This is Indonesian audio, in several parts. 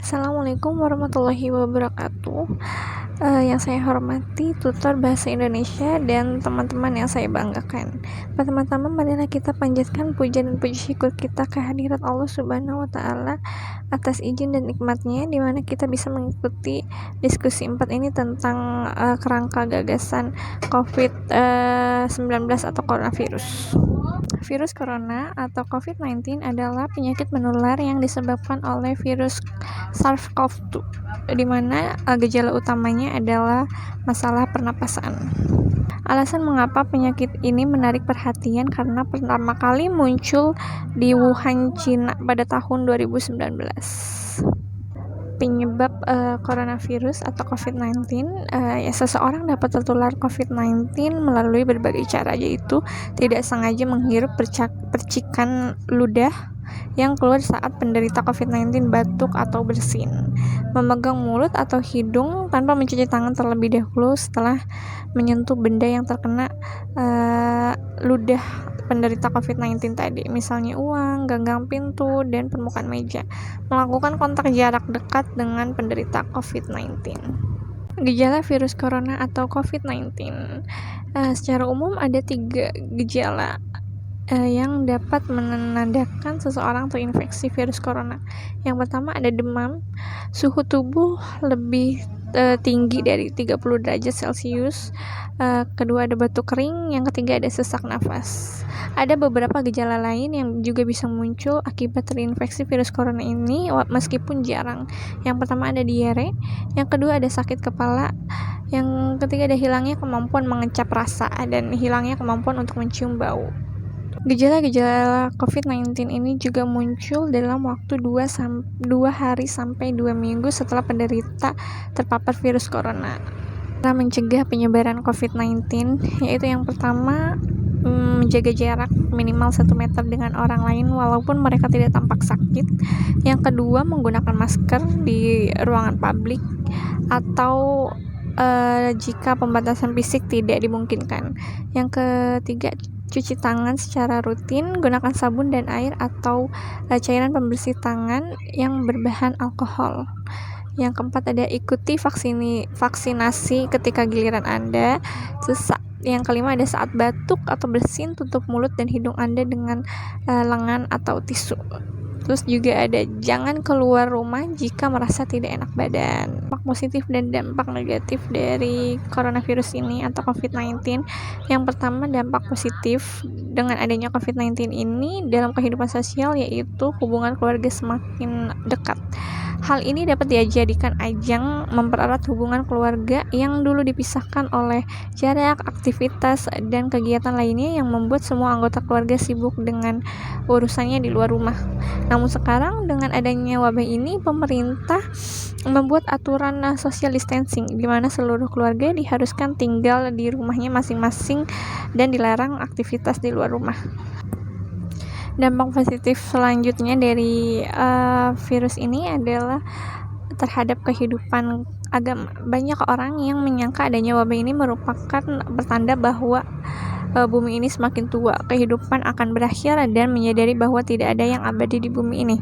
Assalamualaikum warahmatullahi wabarakatuh. Yang saya hormati tutor bahasa Indonesia dan teman-teman yang saya banggakan. Pertama-tama marilah kita panjatkan puja dan puji syukur kita kehadirat Allah Subhanahu wa taala atas izin dan nikmatnya di mana kita bisa mengikuti diskusi 4 ini tentang kerangka gagasan COVID-19 atau coronavirus. Virus corona atau COVID-19 adalah penyakit menular yang disebabkan oleh virus SARS-CoV-2, di mana gejala utamanya adalah masalah pernapasan. Alasan mengapa penyakit ini menarik perhatian karena pertama kali muncul di Wuhan, Cina pada tahun 2019. Penyebab coronavirus atau COVID-19, seseorang dapat tertular COVID-19 melalui berbagai cara, yaitu tidak sengaja menghirup percikan ludah yang keluar saat penderita COVID-19 batuk atau bersin, memegang mulut atau hidung tanpa mencuci tangan terlebih dahulu setelah menyentuh benda yang terkena ludah penderita COVID-19 tadi, misalnya uang, ganggang pintu, dan permukaan meja, melakukan kontak jarak dekat dengan penderita COVID-19. Gejala virus corona atau COVID-19, secara umum ada 3 gejala yang dapat menandakan seseorang terinfeksi virus corona. Yang pertama ada demam, suhu tubuh lebih tinggi dari 30 derajat Celcius, kedua ada batuk kering, yang ketiga ada sesak nafas. Ada beberapa gejala lain yang juga bisa muncul akibat terinfeksi virus corona ini meskipun jarang. Yang pertama ada diare, yang kedua ada sakit kepala, yang ketiga ada hilangnya kemampuan mengecap rasa dan hilangnya kemampuan untuk mencium bau. Gejala-gejala COVID-19 ini juga muncul dalam waktu 2 hari sampai 2 minggu setelah penderita terpapar virus corona. Cara mencegah penyebaran COVID-19 yaitu yang pertama, menjaga jarak minimal 1 meter dengan orang lain walaupun mereka tidak tampak sakit. Yang kedua, menggunakan masker di ruangan publik atau jika pembatasan fisik tidak dimungkinkan. Yang ketiga, cuci tangan secara rutin, gunakan sabun dan air atau cairan pembersih tangan yang berbahan alkohol. Yang keempat ada ikuti vaksinasi ketika giliran Anda. Yang kelima ada saat batuk atau bersin, tutup mulut dan hidung Anda dengan lengan atau tisu. Terus juga ada jangan keluar rumah jika merasa tidak enak badan. Dampak positif dan dampak negatif dari coronavirus ini atau COVID-19. Yang pertama, dampak positif dengan adanya COVID-19 ini dalam kehidupan sosial yaitu hubungan keluarga semakin dekat. Hal ini dapat dijadikan ajang mempererat hubungan keluarga yang dulu dipisahkan oleh jarak, aktivitas, dan kegiatan lainnya yang membuat semua anggota keluarga sibuk dengan urusannya di luar rumah. Namun sekarang dengan adanya wabah ini, pemerintah membuat aturan social distancing di mana seluruh keluarga diharuskan tinggal di rumahnya masing-masing dan dilarang aktivitas di luar rumah. Dampak positif selanjutnya dari virus ini adalah terhadap kehidupan agama. Banyak orang yang menyangka adanya wabah ini merupakan pertanda bahwa bumi ini semakin tua, kehidupan akan berakhir, dan menyadari bahwa tidak ada yang abadi di bumi ini.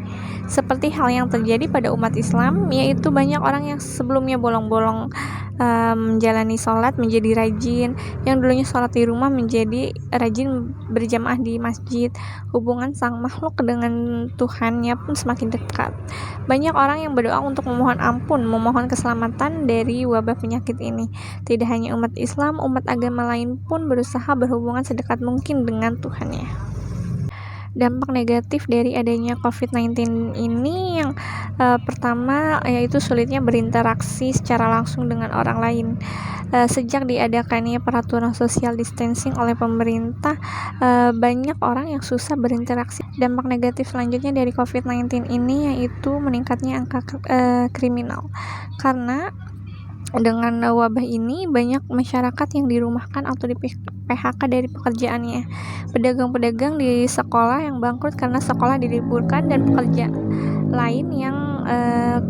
Seperti hal yang terjadi pada umat Islam, yaitu banyak orang yang sebelumnya bolong-bolong menjalani sholat menjadi rajin, yang dulunya sholat di rumah menjadi rajin berjamaah di masjid. Hubungan sang makhluk dengan Tuhannya pun semakin dekat. Banyak orang yang berdoa untuk memohon ampun, memohon keselamatan dari wabah penyakit ini. Tidak hanya umat Islam, umat agama lain pun berusaha berhubungan sedekat mungkin dengan Tuhannya. Dampak negatif dari adanya COVID-19 ini yang pertama yaitu sulitnya berinteraksi secara langsung dengan orang lain. Sejak diadakannya peraturan social distancing oleh pemerintah, banyak orang yang susah berinteraksi. Dampak negatif selanjutnya dari COVID-19 ini yaitu meningkatnya angka kriminal. Karena dengan wabah ini banyak masyarakat yang dirumahkan atau di PHK dari pekerjaannya. Pedagang-pedagang di sekolah yang bangkrut karena sekolah diliburkan dan pekerja lain yang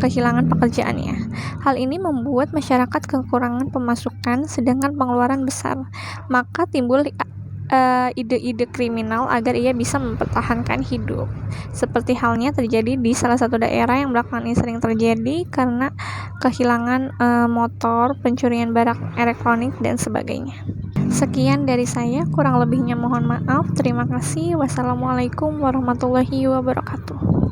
kehilangan pekerjaannya. Hal ini membuat masyarakat kekurangan pemasukan sedangkan pengeluaran besar. Maka timbul ide-ide kriminal agar ia bisa mempertahankan hidup. Seperti halnya terjadi di salah satu daerah yang belakangan ini sering terjadi karena kehilangan motor, pencurian barang elektronik, dan sebagainya. Sekian dari saya, kurang lebihnya mohon maaf. Terima kasih. Wassalamualaikum warahmatullahi wabarakatuh.